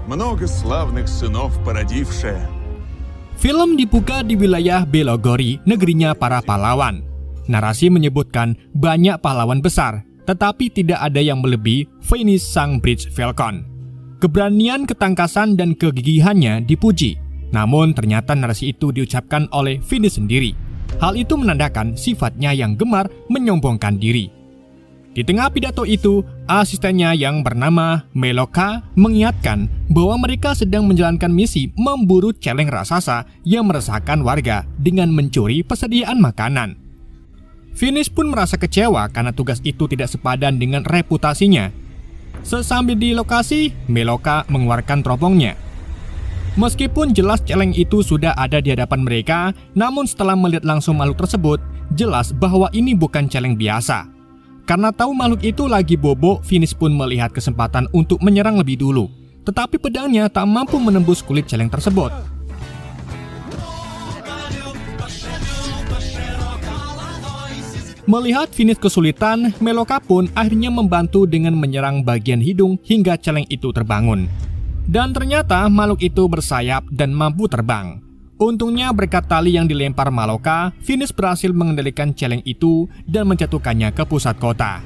много славных сынов породившая. Film dibuka di wilayah Belogori, negerinya para pahlawan. Narasi menyebutkan banyak pahlawan besar, tetapi tidak ada yang melebihi Finis sang Bridge Falcon. Keberanian, ketangkasan, dan kegigihannya dipuji. Namun ternyata narasi itu diucapkan oleh Finis sendiri. Hal itu menandakan sifatnya yang gemar menyombongkan diri. Di tengah pidato itu, asistennya yang bernama Meloka mengingatkan bahwa mereka sedang menjalankan misi memburu celeng raksasa yang meresahkan warga dengan mencuri persediaan makanan. Finis pun merasa kecewa karena tugas itu tidak sepadan dengan reputasinya. Sesambil di lokasi, Meloka mengeluarkan teropongnya. Meskipun jelas celeng itu sudah ada di hadapan mereka, namun setelah melihat langsung makhluk tersebut, jelas bahwa ini bukan celeng biasa. Karena tahu makhluk itu lagi bobo, Finis pun melihat kesempatan untuk menyerang lebih dulu. Tetapi pedangnya tak mampu menembus kulit celeng tersebut. Melihat Finis kesulitan, Meloka pun akhirnya membantu dengan menyerang bagian hidung hingga celeng itu terbangun. Dan ternyata makhluk itu bersayap dan mampu terbang. Untungnya berkat tali yang dilempar Meloka, Finis berhasil mengendalikan celeng itu dan menjatuhkannya ke pusat kota.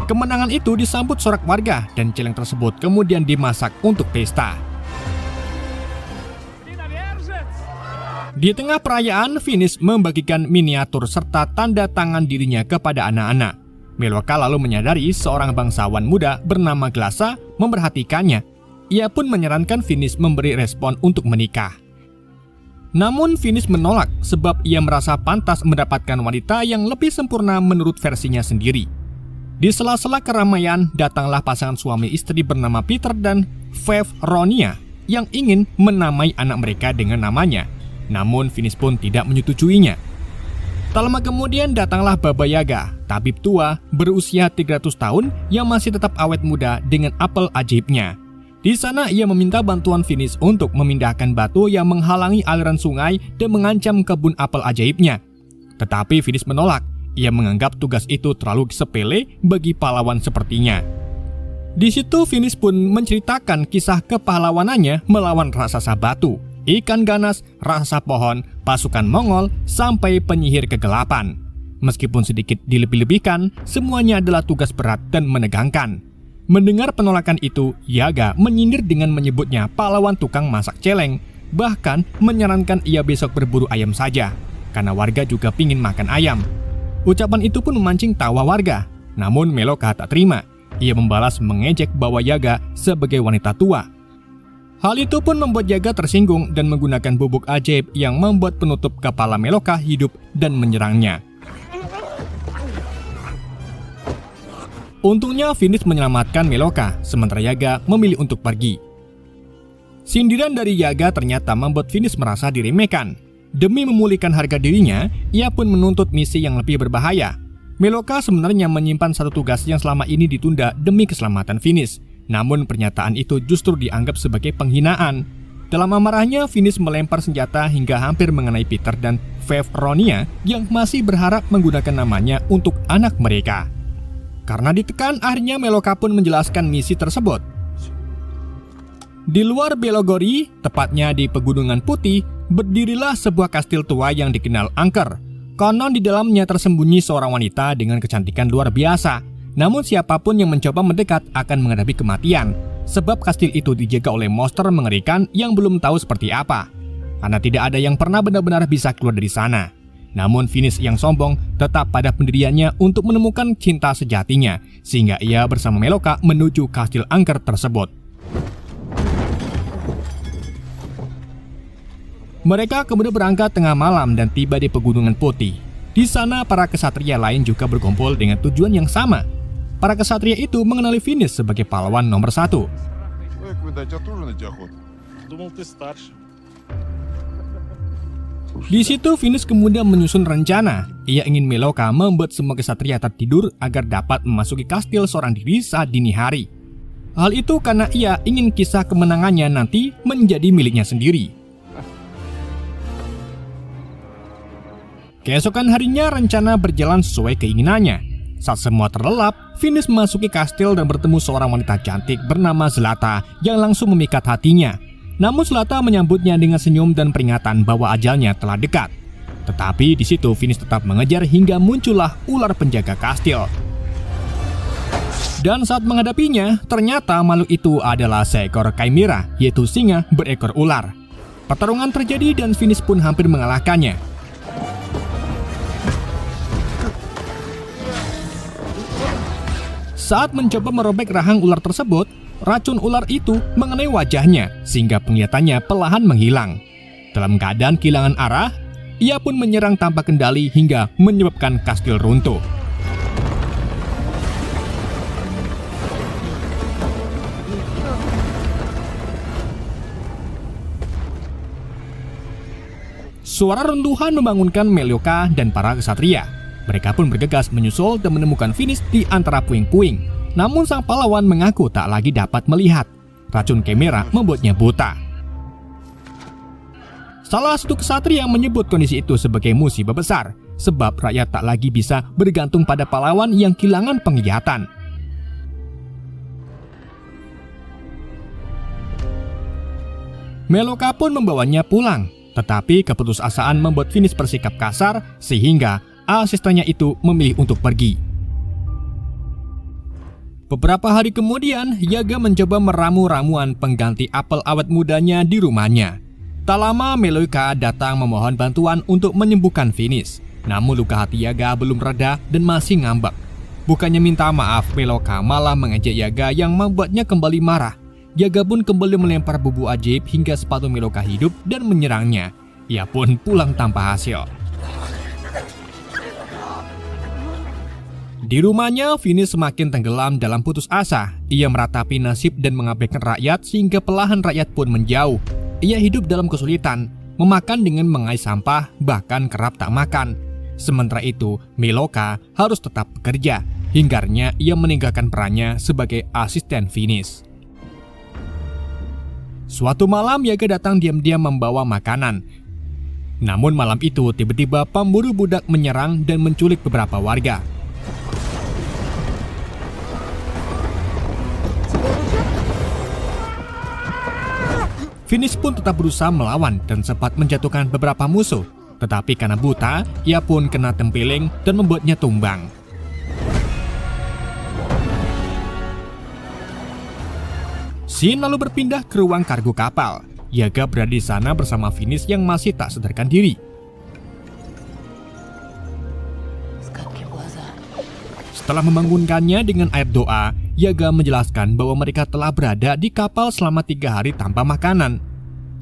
Kemenangan itu disambut sorak warga dan celeng tersebut kemudian dimasak untuk pesta. Di tengah perayaan, Finis membagikan miniatur serta tanda tangan dirinya kepada anak-anak. Meloka lalu menyadari seorang bangsawan muda bernama Glasa memperhatikannya. Ia pun menyarankan Finis memberi respon untuk menikah. Namun Finis menolak sebab ia merasa pantas mendapatkan wanita yang lebih sempurna menurut versinya sendiri. Di sela-sela keramaian, datanglah pasangan suami istri bernama Peter dan Fevronia yang ingin menamai anak mereka dengan namanya. Namun Finis pun tidak menyetujuinya. Tak lama kemudian datanglah Baba Yaga, tabib tua berusia 300 tahun yang masih tetap awet muda dengan apel ajaibnya. Di sana ia meminta bantuan Finis untuk memindahkan batu yang menghalangi aliran sungai dan mengancam kebun apel ajaibnya. Tetapi Finis menolak. Ia menganggap tugas itu terlalu sepele bagi pahlawan sepertinya. Di situ Finis pun menceritakan kisah kepahlawanannya melawan raksasa batu, ikan ganas, raksasa pohon, pasukan Mongol, sampai penyihir kegelapan. Meskipun sedikit dilebih-lebihkan, semuanya adalah tugas berat dan menegangkan. Mendengar penolakan itu, Yaga menyindir dengan menyebutnya pahlawan tukang masak celeng, bahkan menyarankan ia besok berburu ayam saja, karena warga juga pingin makan ayam. Ucapan itu pun memancing tawa warga, namun Meloka tak terima. Ia membalas mengejek bahwa Yaga sebagai wanita tua. Hal itu pun membuat Yaga tersinggung dan menggunakan bubuk ajaib yang membuat penutup kepala Meloka hidup dan menyerangnya. Untungnya Finis menyelamatkan Meloka, sementara Yaga memilih untuk pergi. Sindiran dari Yaga ternyata membuat Finis merasa diremehkan. Demi memulihkan harga dirinya, ia pun menuntut misi yang lebih berbahaya. Meloka sebenarnya menyimpan satu tugas yang selama ini ditunda demi keselamatan Finis. Namun pernyataan itu justru dianggap sebagai penghinaan. Dalam amarahnya, Finis melempar senjata hingga hampir mengenai Peter dan Fevronia yang masih berharap menggunakan namanya untuk anak mereka. Karena ditekan, akhirnya Meloka pun menjelaskan misi tersebut. Di luar Belogori, tepatnya di Pegunungan Putih, berdirilah sebuah kastil tua yang dikenal angker. Konon di dalamnya tersembunyi seorang wanita dengan kecantikan luar biasa. Namun siapapun yang mencoba mendekat akan menghadapi kematian, sebab kastil itu dijaga oleh monster mengerikan yang belum tahu seperti apa. Karena tidak ada yang pernah benar-benar bisa keluar dari sana. Namun Finis yang sombong tetap pada pendiriannya untuk menemukan cinta sejatinya, sehingga ia bersama Meloka menuju kastil angker tersebut. Mereka kemudian berangkat tengah malam dan tiba di Pegunungan Putih. Di sana para kesatria lain juga berkumpul dengan tujuan yang sama. Para kesatria itu mengenali Finis sebagai pahlawan nomor 1. Di situ Finis kemudian menyusun rencana. Ia ingin Meloka membuat semua kesatria tertidur agar dapat memasuki kastil seorang diri saat dini hari. Hal itu karena ia ingin kisah kemenangannya nanti menjadi miliknya sendiri. Keesokan harinya rencana berjalan sesuai keinginannya. Saat semua terlelap, Finis memasuki kastil dan bertemu seorang wanita cantik bernama Zlata yang langsung memikat hatinya. Namun Zlata menyambutnya dengan senyum dan peringatan bahwa ajalnya telah dekat. Tetapi di situ Finis tetap mengejar hingga muncullah ular penjaga kastil. Dan saat menghadapinya, ternyata makhluk itu adalah seekor Chimera, yaitu singa berekor ular. Pertarungan terjadi dan Finis pun hampir mengalahkannya. Saat mencoba merobek rahang ular tersebut, racun ular itu mengenai wajahnya sehingga penglihatannya perlahan menghilang. Dalam keadaan kehilangan arah, ia pun menyerang tanpa kendali hingga menyebabkan kastil runtuh. Suara runtuhan membangunkan Melioka dan para kesatria. Mereka pun bergegas menyusul dan menemukan Finis di antara puing-puing. Namun sang pahlawan mengaku tak lagi dapat melihat. Racun Chimera membuatnya buta. Salah satu kesatria menyebut kondisi itu sebagai musibah besar, sebab rakyat tak lagi bisa bergantung pada pahlawan yang kehilangan penglihatan. Melioka pun membawanya pulang, tetapi keputusasaan membuat Finis bersikap kasar sehingga asistennya itu memilih untuk pergi. Beberapa hari kemudian, Yaga mencoba meramu ramuan pengganti apel awet mudanya di rumahnya. Tak lama, Melioka datang memohon bantuan untuk menyembuhkan Finis. Namun luka hati Yaga belum reda dan masih ngambek. Bukannya minta maaf, Melioka malah mengejek Yaga yang membuatnya kembali marah. Yaga pun kembali melempar bubu ajaib hingga sepatu Melioka hidup dan menyerangnya. Ia pun pulang tanpa hasil. Di rumahnya, Finis semakin tenggelam dalam putus asa. Ia meratapi nasib dan mengabaikan rakyat sehingga perlahan rakyat pun menjauh. Ia hidup dalam kesulitan, memakan dengan mengais sampah, bahkan kerap tak makan. Sementara itu, Melioka harus tetap bekerja. Hinggarnya ia meninggalkan perannya sebagai asisten Finis. Suatu malam, Yaga datang diam-diam membawa makanan. Namun malam itu, tiba-tiba pemburu budak menyerang dan menculik beberapa warga. Finis pun tetap berusaha melawan dan sempat menjatuhkan beberapa musuh. Tetapi karena buta, ia pun kena tempiling dan membuatnya tumbang. Scene lalu berpindah ke ruang kargo kapal. Yaga berada di sana bersama Finis yang masih tak sadarkan diri. Setelah membangunkannya dengan air doa, Yaga menjelaskan bahwa mereka telah berada di kapal selama 3 hari tanpa makanan.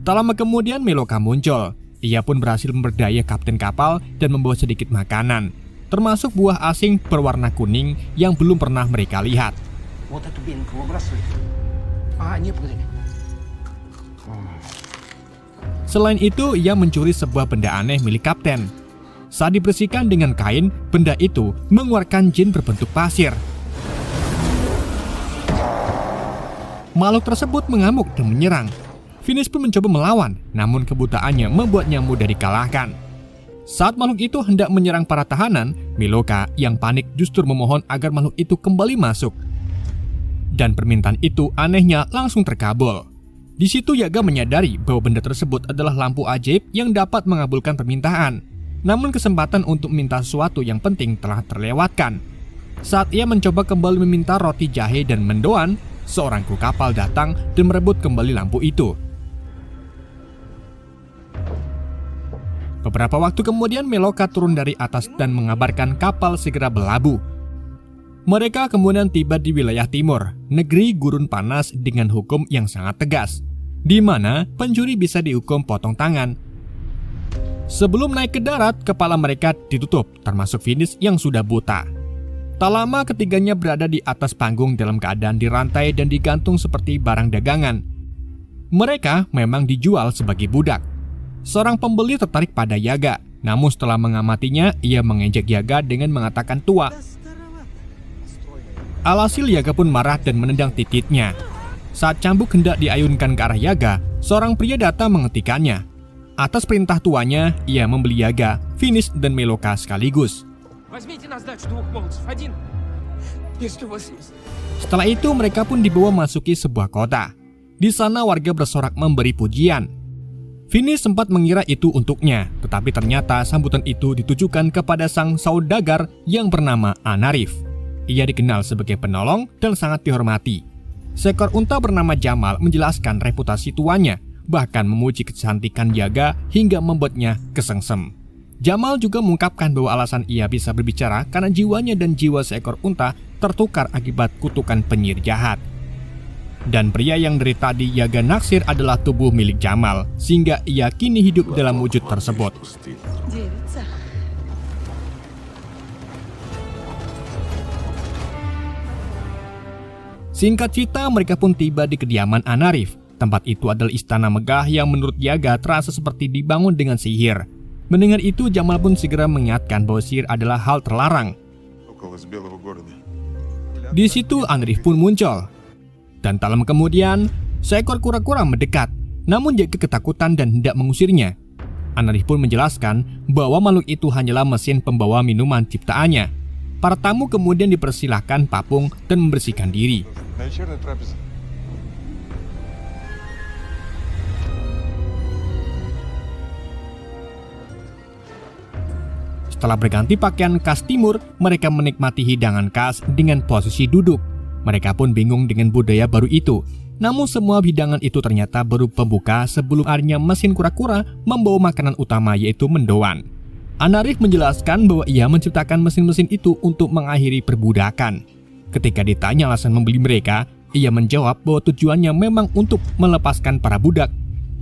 Tak lama kemudian Melioka muncul. Ia pun berhasil memperdaya kapten kapal dan membawa sedikit makanan, termasuk buah asing berwarna kuning yang belum pernah mereka lihat. Selain itu, ia mencuri sebuah benda aneh milik kapten. Saat dibersihkan dengan kain, benda itu mengeluarkan jin berbentuk pasir. Makhluk tersebut mengamuk dan menyerang. Finis pun mencoba melawan, namun kebutaannya membuatnya mudah dikalahkan. Saat makhluk itu hendak menyerang para tahanan, Melioka yang panik justru memohon agar makhluk itu kembali masuk. Dan permintaan itu anehnya langsung terkabul. Di situ Yaga menyadari bahwa benda tersebut adalah lampu ajaib yang dapat mengabulkan permintaan. Namun kesempatan untuk meminta sesuatu yang penting telah terlewatkan. Saat ia mencoba kembali meminta roti jahe dan mendoan, seorang kru kapal datang dan merebut kembali lampu itu. Beberapa waktu kemudian Melioka turun dari atas dan mengabarkan kapal segera berlabuh. Mereka kemudian tiba di wilayah timur, negeri gurun panas dengan hukum yang sangat tegas, di mana pencuri bisa dihukum potong tangan. Sebelum naik ke darat, kepala mereka ditutup, termasuk Finis yang sudah buta. Tak lama ketiganya berada di atas panggung dalam keadaan dirantai dan digantung seperti barang dagangan. Mereka memang dijual sebagai budak. Seorang pembeli tertarik pada Yaga, namun setelah mengamatinya, ia mengejek Yaga dengan mengatakan tua. Alhasil Yaga pun marah dan menendang titiknya. Saat cambuk hendak diayunkan ke arah Yaga, seorang pria datang menghentikannya. Atas perintah tuanya, ia membeli Yaga, Finis dan Meloka sekaligus. Возьмите на сдачу двух молодцев. Один, если у вас есть. Setelah itu mereka pun dibawa masuki sebuah kota. Di sana warga bersorak memberi pujian. Finis sempat mengira itu untuknya, tetapi ternyata sambutan itu ditujukan kepada sang saudagar yang bernama Anarif. Ia dikenal sebagai penolong dan sangat dihormati. Seekor unta bernama Jamal menjelaskan reputasi tuannya, bahkan memuji kecantikan Yaga hingga membuatnya kesengsem. Jamal juga mengungkapkan bahwa alasan ia bisa berbicara karena jiwanya dan jiwa seekor unta tertukar akibat kutukan penyihir jahat. Dan pria yang dari tadi Yaga naksir adalah tubuh milik Jamal, sehingga ia kini hidup dalam wujud tersebut. Девица. Singkat cerita, mereka pun tiba di kediaman Anarif. Tempat itu adalah istana megah yang menurut Yaga terasa seperti dibangun dengan sihir. Mendengar itu, Jamal pun segera mengingatkan bahwa sihir adalah hal terlarang. Di situ Anarif pun muncul. Dan tak lama kemudian, seekor kura-kura mendekat, namun Yaga ketakutan dan hendak mengusirnya. Anarif pun menjelaskan bahwa makhluk itu hanyalah mesin pembawa minuman ciptaannya. Para tamu kemudian dipersilahkan papung dan membersihkan diri. Setelah berganti pakaian khas timur, mereka menikmati hidangan khas dengan posisi duduk. Mereka pun bingung dengan budaya baru itu. Namun semua hidangan itu ternyata baru pembuka sebelum akhirnya mesin kura-kura membawa makanan utama, yaitu mendoan. Anarif menjelaskan bahwa ia menciptakan mesin-mesin itu untuk mengakhiri perbudakan. Ketika ditanya alasan membeli mereka, ia menjawab bahwa tujuannya memang untuk melepaskan para budak.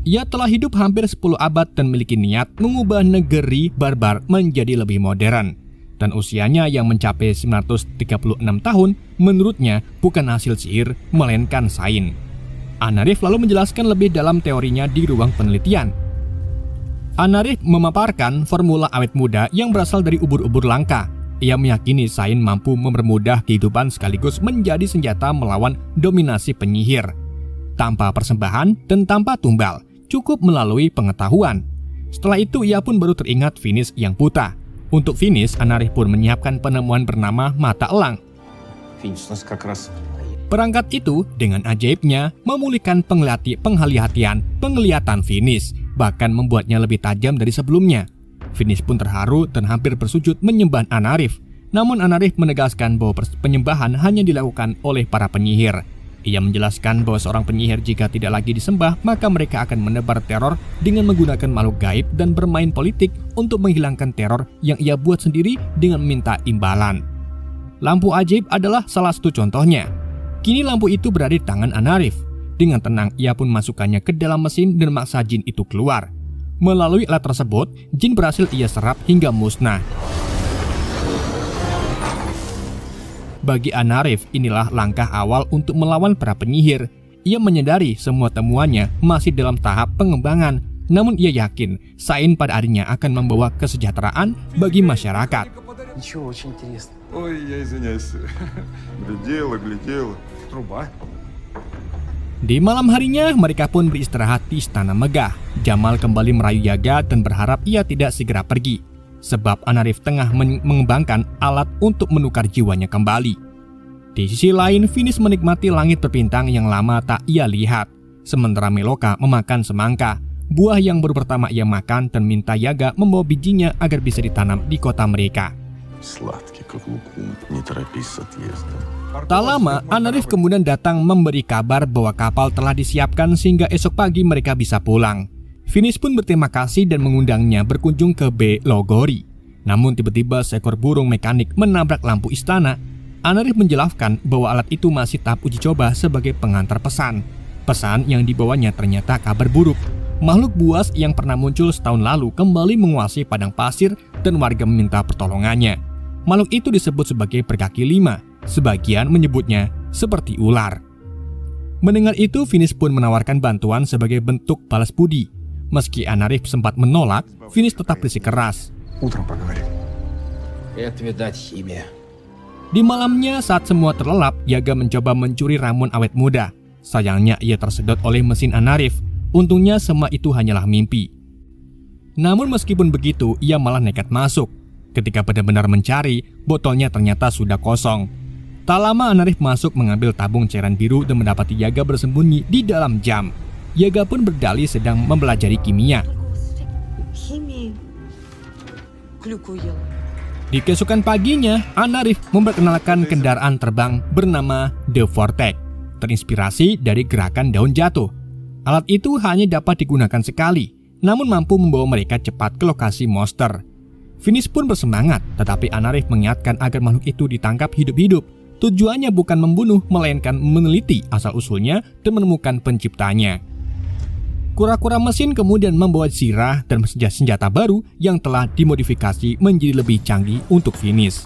Ia telah hidup hampir 10 abad dan memiliki niat mengubah negeri barbar menjadi lebih modern. Dan usianya yang mencapai 936 tahun menurutnya bukan hasil sihir, melainkan sains. Anarif lalu menjelaskan lebih dalam teorinya di ruang penelitian. Anarif memaparkan formula awet muda yang berasal dari ubur-ubur langka. Ia meyakini sains mampu mempermudah kehidupan sekaligus menjadi senjata melawan dominasi penyihir. Tanpa persembahan dan tanpa tumbal, cukup melalui pengetahuan. Setelah itu ia pun baru teringat Finis yang buta. Untuk Finis, Anarif pun menyiapkan penemuan bernama mata elang. Perangkat itu dengan ajaibnya memulihkan penglihatan Finis, bahkan membuatnya lebih tajam dari sebelumnya. Finis pun terharu dan hampir bersujud menyembah Anarif. Namun Anarif menegaskan bahwa penyembahan hanya dilakukan oleh para penyihir. Ia menjelaskan bahwa seorang penyihir jika tidak lagi disembah, maka mereka akan menebar teror dengan menggunakan makhluk gaib dan bermain politik untuk menghilangkan teror yang ia buat sendiri dengan meminta imbalan. Lampu ajaib adalah salah satu contohnya. Kini lampu itu berada di tangan Anarif. Dengan tenang ia pun masukkannya ke dalam mesin dan memaksa jin itu keluar. Melalui alat tersebut, jin berhasil ia serap hingga musnah. Bagi Anarif, inilah langkah awal untuk melawan para penyihir. Ia menyadari semua temuannya masih dalam tahap pengembangan, namun ia yakin sains pada akhirnya akan membawa kesejahteraan bagi masyarakat. Di malam harinya, mereka pun beristirahat di istana megah. Jamal kembali merayu Yaga dan berharap ia tidak segera pergi, sebab Anarif tengah mengembangkan alat untuk menukar jiwanya kembali. Di sisi lain, Finis menikmati langit berbintang yang lama tak ia lihat. Sementara Meloka memakan semangka, buah yang baru pertama ia makan, dan minta Yaga membawa bijinya agar bisa ditanam di kota mereka. Tak lama, Anarif kemudian datang memberi kabar bahwa kapal telah disiapkan sehingga esok pagi mereka bisa pulang. Finis pun berterima kasih dan mengundangnya berkunjung ke Belogori. Namun tiba-tiba seekor burung mekanik menabrak lampu istana. Anarif menjelaskan bahwa alat itu masih tahap uji coba sebagai pengantar pesan. Pesan yang dibawanya ternyata kabar buruk. Makhluk buas yang pernah muncul setahun lalu kembali menguasai padang pasir dan warga meminta pertolongannya. Makhluk itu disebut sebagai berkaki 5. Sebagian menyebutnya seperti ular. Mendengar itu, Finis pun menawarkan bantuan sebagai bentuk balas budi. Meski Anarif sempat menolak, Finis tetap bersikeras. Di malamnya saat semua terlelap, Yaga mencoba mencuri ramuan awet muda. Sayangnya ia tersedot oleh mesin Anarif. Untungnya semua itu hanyalah mimpi. Namun meskipun begitu, ia malah nekat masuk. Ketika benar-benar mencari, botolnya ternyata sudah kosong. Tak lama Anarif masuk mengambil tabung cairan biru dan mendapati Yaga bersembunyi di dalam jam. Yaga pun berdalih sedang mempelajari kimia. Химии. Клюкву ела. Di keesokan paginya, Anarif memperkenalkan kendaraan terbang bernama The Vortex, terinspirasi dari gerakan daun jatuh. Alat itu hanya dapat digunakan sekali, namun mampu membawa mereka cepat ke lokasi monster. Finis pun bersemangat, tetapi Anarif mengingatkan agar makhluk itu ditangkap hidup-hidup. Tujuannya bukan membunuh, melainkan meneliti asal-usulnya dan menemukan penciptanya. Kura-kura mesin kemudian membawa zirah dan senjata baru yang telah dimodifikasi menjadi lebih canggih untuk Finis.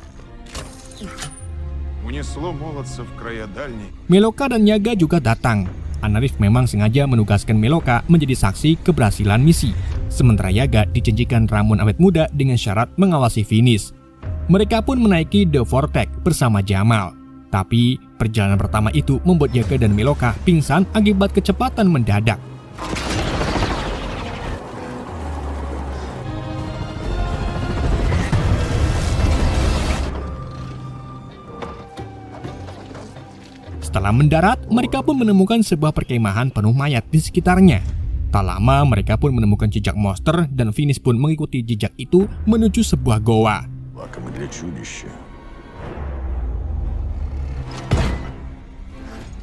Унесло молодца в края дальней. Meloka dan Yaga juga datang. Anarif memang sengaja menugaskan Meloka menjadi saksi keberhasilan misi, sementara Yaga dijanjikan ramuan awet muda dengan syarat mengawasi Finis. Mereka pun menaiki The Vortex bersama Jamal. Tapi perjalanan pertama itu membuat Yaga dan Meloka pingsan akibat kecepatan mendadak. Setelah mendarat, mereka pun menemukan sebuah perkemahan penuh mayat di sekitarnya. Tak lama, mereka pun menemukan jejak monster dan Finis pun mengikuti jejak itu menuju sebuah goa. Лакомый для чудища.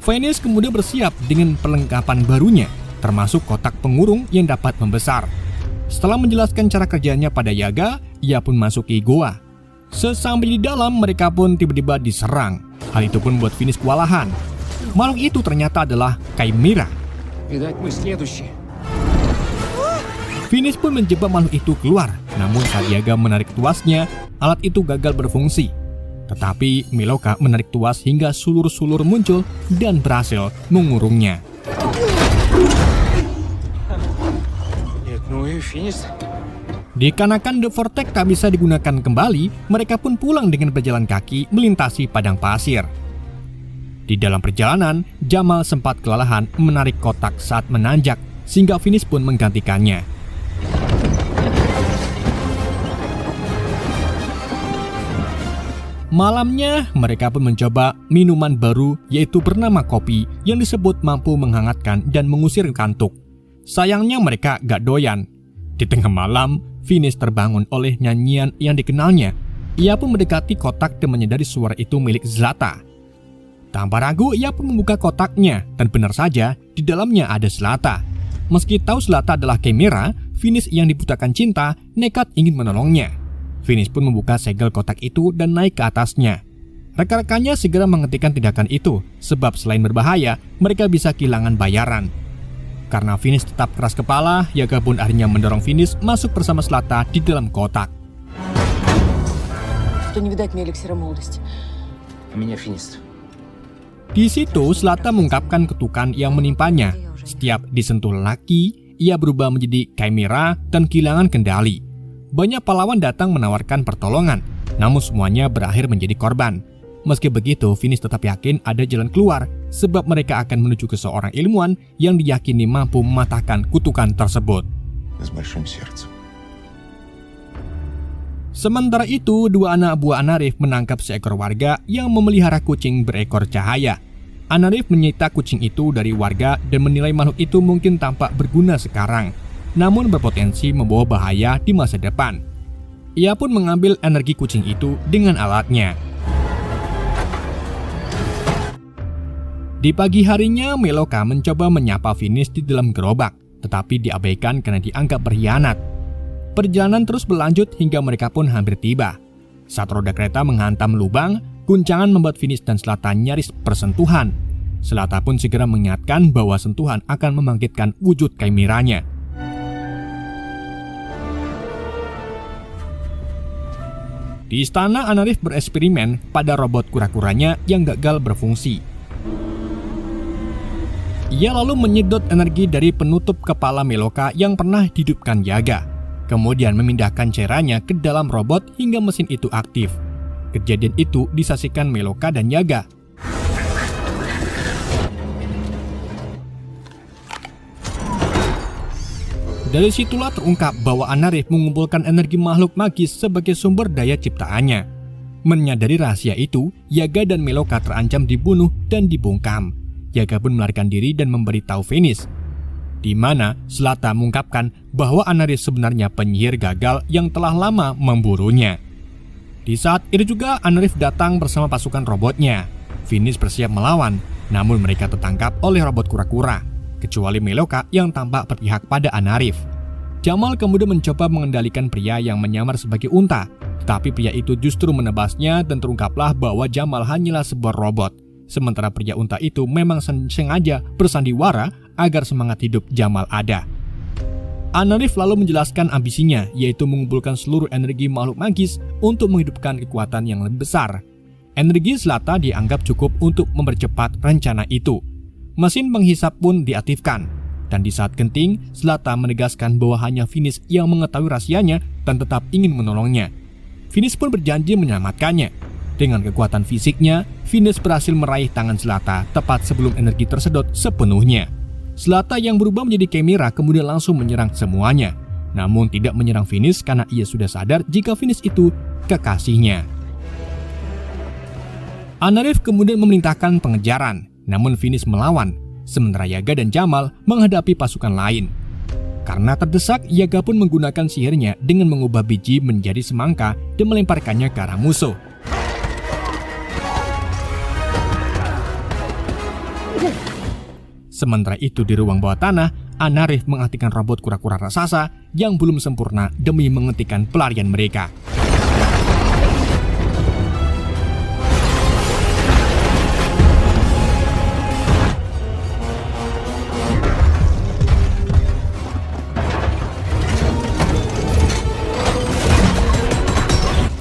Finis kemudian bersiap dengan perlengkapan barunya, termasuk kotak pengurung yang dapat membesar. Setelah menjelaskan cara kerjanya pada Yaga, ia pun masuki goa. Sesampai di dalam, mereka pun tiba-tiba diserang. Hal itu pun membuat Finis kewalahan. Makhluk itu ternyata adalah Chimera. Видать, мы следующие. Finis pun menjebak makhluk itu keluar. Namun saat Yaga menarik tuasnya, alat itu gagal berfungsi. Tetapi Meloka menarik tuas hingga sulur-sulur muncul dan berhasil mengurungnya. Нет, ну и Финис. Dikarenakan The Vortex tak bisa digunakan kembali, mereka pun pulang dengan berjalan kaki melintasi padang pasir. Di dalam perjalanan, Jamal sempat kelelahan menarik kotak saat menanjak, sehingga Finis pun menggantikannya. Malamnya, mereka pun mencoba minuman baru yaitu bernama kopi yang disebut mampu menghangatkan dan mengusir kantuk. Sayangnya mereka gak doyan. Di tengah malam, Finis terbangun oleh nyanyian yang dikenalnya. Ia pun mendekati kotak dan menyadari suara itu milik Zlata. Tanpa ragu, ia pun membuka kotaknya dan benar saja, di dalamnya ada Zlata. Meski tahu Zlata adalah Chimera, Finis yang dibutakan cinta nekat ingin menolongnya. Finis pun membuka segel kotak itu dan naik ke atasnya. Rekan-rekannya segera menghentikan tindakan itu, sebab selain berbahaya, mereka bisa kehilangan bayaran. Karena Finis tetap keras kepala, Yaga pun akhirnya mendorong Finis masuk bersama Zlata di dalam kotak. Что не видать мне эликсира молодости. Меня Финист. Di situ, Zlata mengungkapkan kutukan yang menimpanya. Setiap disentuh lelaki, ia berubah menjadi Chimera dan kehilangan kendali. Banyak pahlawan datang menawarkan pertolongan, namun semuanya berakhir menjadi korban. Meski begitu, Finis tetap yakin ada jalan keluar, sebab mereka akan menuju ke seorang ilmuwan yang diyakini mampu mematahkan kutukan tersebut. С большим сердцем. Sementara itu, dua anak buah Anarif menangkap seekor warga yang memelihara kucing berekor cahaya. Anarif menyita kucing itu dari warga dan menilai makhluk itu mungkin tampak berguna sekarang, namun berpotensi membawa bahaya di masa depan. Ia pun mengambil energi kucing itu dengan alatnya. Di pagi harinya, Meloka mencoba menyapa Finis di dalam gerobak, tetapi diabaikan karena dianggap berkhianat. Perjalanan terus berlanjut hingga mereka pun hampir tiba. Saat roda kereta menghantam lubang, guncangan membuat Finis dan Zlata nyaris bersentuhan. Zlata pun segera mengingatkan bahwa sentuhan akan membangkitkan wujud Chimeranya. Di istana, Anarif bereksperimen pada robot kura-kuranya yang gagal berfungsi. Ia lalu menyedot energi dari penutup kepala Meloka yang pernah dihidupkan Yaga, kemudian memindahkan cairannya ke dalam robot hingga mesin itu aktif. Kejadian itu disaksikan Meloka dan Yaga. Dari situlah terungkap bahwa Anarif mengumpulkan energi makhluk magis sebagai sumber daya ciptaannya. Menyadari rahasia itu, Yaga dan Meloka terancam dibunuh dan dibungkam. Yaga pun melarikan diri dan memberitahu Finis, di mana Zlata mengungkapkan bahwa Anarif sebenarnya penyihir gagal yang telah lama memburunya. Di saat itu juga Anarif datang bersama pasukan robotnya. Finis bersiap melawan, namun mereka tertangkap oleh robot kura-kura, kecuali Meloka yang tampak berpihak pada Anarif. Jamal kemudian mencoba mengendalikan pria yang menyamar sebagai unta, tetapi pria itu justru menebasnya dan terungkaplah bahwa Jamal hanyalah sebuah robot. Sementara pria unta itu memang sengaja bersandiwara agar semangat hidup Jamal ada. Anarif lalu menjelaskan ambisinya, yaitu mengumpulkan seluruh energi makhluk magis untuk menghidupkan kekuatan yang lebih besar. Energi Zlata dianggap cukup untuk mempercepat rencana itu. Mesin penghisap pun diaktifkan, dan di saat genting, Zlata menegaskan bahwa hanya Finis yang mengetahui rahasianya dan tetap ingin menolongnya. Finis pun berjanji menyelamatkannya. Dengan kekuatan fisiknya, Finis berhasil meraih tangan Zlata tepat sebelum energi tersedot sepenuhnya. Zlata yang berubah menjadi Chimera kemudian langsung menyerang semuanya, namun tidak menyerang Finis karena ia sudah sadar jika Finis itu kekasihnya. Anarif kemudian memerintahkan pengejaran, namun Finis melawan, sementara Yaga dan Jamal menghadapi pasukan lain. Karena terdesak, Yaga pun menggunakan sihirnya dengan mengubah biji menjadi semangka dan melemparkannya ke arah musuh. Sementara itu di ruang bawah tanah, Anarif menghentikan robot kura-kura raksasa yang belum sempurna demi menghentikan pelarian mereka.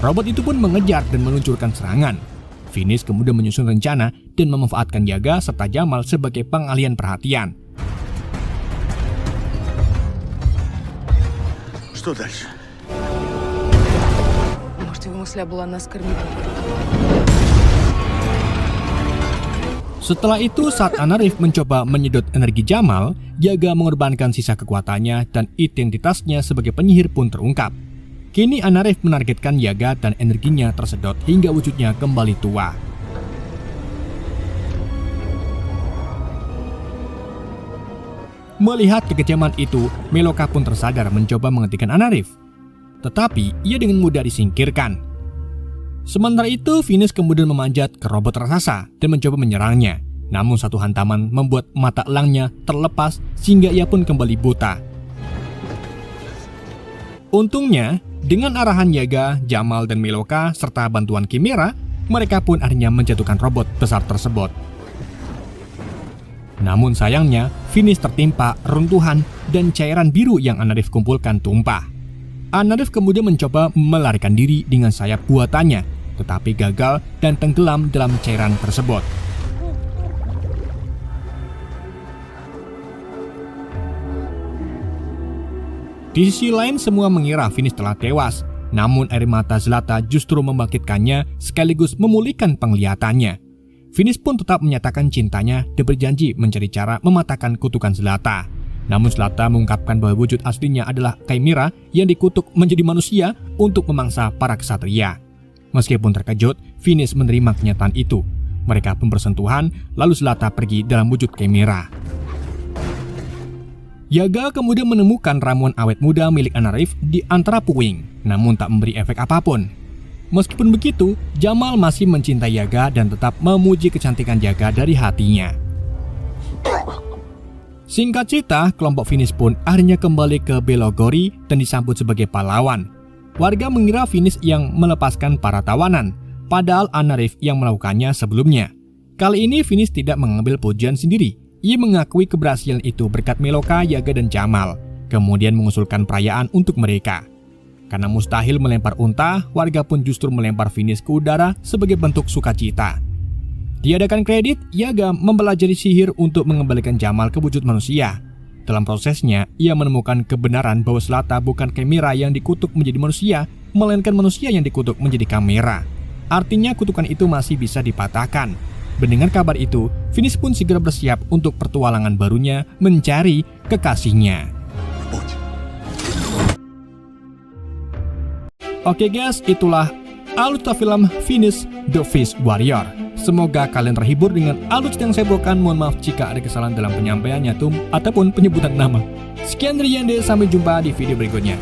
Robot itu pun mengejar dan meluncurkan serangan. Finis kemudian menyusun rencana dan memanfaatkan Yaga serta Jamal sebagai pengalihan perhatian. Что дальше? Может, его мысля была нас кормить? Setelah itu, saat Anarif mencoba menyedot energi Jamal, Yaga mengorbankan sisa kekuatannya dan identitasnya sebagai penyihir pun terungkap. Kini Anarif menargetkan Yaga dan energinya tersedot hingga wujudnya kembali tua. Melihat kekejaman itu, Meloka pun tersadar mencoba menghentikan Anarif. Tetapi ia dengan mudah disingkirkan. Sementara itu, Finis kemudian memanjat ke robot raksasa dan mencoba menyerangnya. Namun satu hantaman membuat mata elangnya terlepas sehingga ia pun kembali buta. Untungnya, dengan arahan Yaga, Jamal, dan Meloka serta bantuan Chimera, mereka pun akhirnya menjatuhkan robot besar tersebut. Namun sayangnya, Finis tertimpa runtuhan dan cairan biru yang Anarif kumpulkan tumpah. Anarif kemudian mencoba melarikan diri dengan sayap buatannya, tetapi gagal dan tenggelam dalam cairan tersebut. Di sisi lain, semua mengira Finis telah tewas, namun air mata Zlata justru membangkitkannya sekaligus memulihkan penglihatannya. Finis pun tetap menyatakan cintanya dan berjanji mencari cara mematahkan kutukan Zlata. Namun Zlata mengungkapkan bahwa wujud aslinya adalah Chimera yang dikutuk menjadi manusia untuk memangsa para ksatria. Meskipun terkejut, Finis menerima kenyataan itu. Mereka pun bersentuhan, lalu Zlata pergi dalam wujud Chimera. Yaga kemudian menemukan ramuan awet muda milik Anarif di antara puing, namun tak memberi efek apapun. Meskipun begitu, Jamal masih mencintai Yaga dan tetap memuji kecantikan Yaga dari hatinya. Singkat cerita, kelompok Finis pun akhirnya kembali ke Belogori dan disambut sebagai pahlawan. Warga mengira Finis yang melepaskan para tawanan, padahal Anarif yang melakukannya sebelumnya. Kali ini Finis tidak mengambil pujian sendiri. Ia mengakui keberhasilan itu berkat Meloka, Yaga, dan Jamal, kemudian mengusulkan perayaan untuk mereka. Karena mustahil melempar unta, warga pun justru melempar Finis ke udara sebagai bentuk sukacita. Diadakan kredit, Yaga mempelajari sihir untuk mengembalikan Jamal ke wujud manusia. Dalam prosesnya, ia menemukan kebenaran bahwa Zlata bukan Chimera yang dikutuk menjadi manusia, melainkan manusia yang dikutuk menjadi Chimera. Artinya kutukan itu masih bisa dipatahkan. Mendengar kabar itu, Finis pun segera bersiap untuk pertualangan barunya mencari kekasihnya. Oke guys, itulah alur film Finish The Fist Warrior. Semoga kalian terhibur dengan alur yang saya bawakan. Mohon maaf jika ada kesalahan dalam penyampaiannya ataupun penyebutan nama. Sekian dari Yande, sampai jumpa di video berikutnya.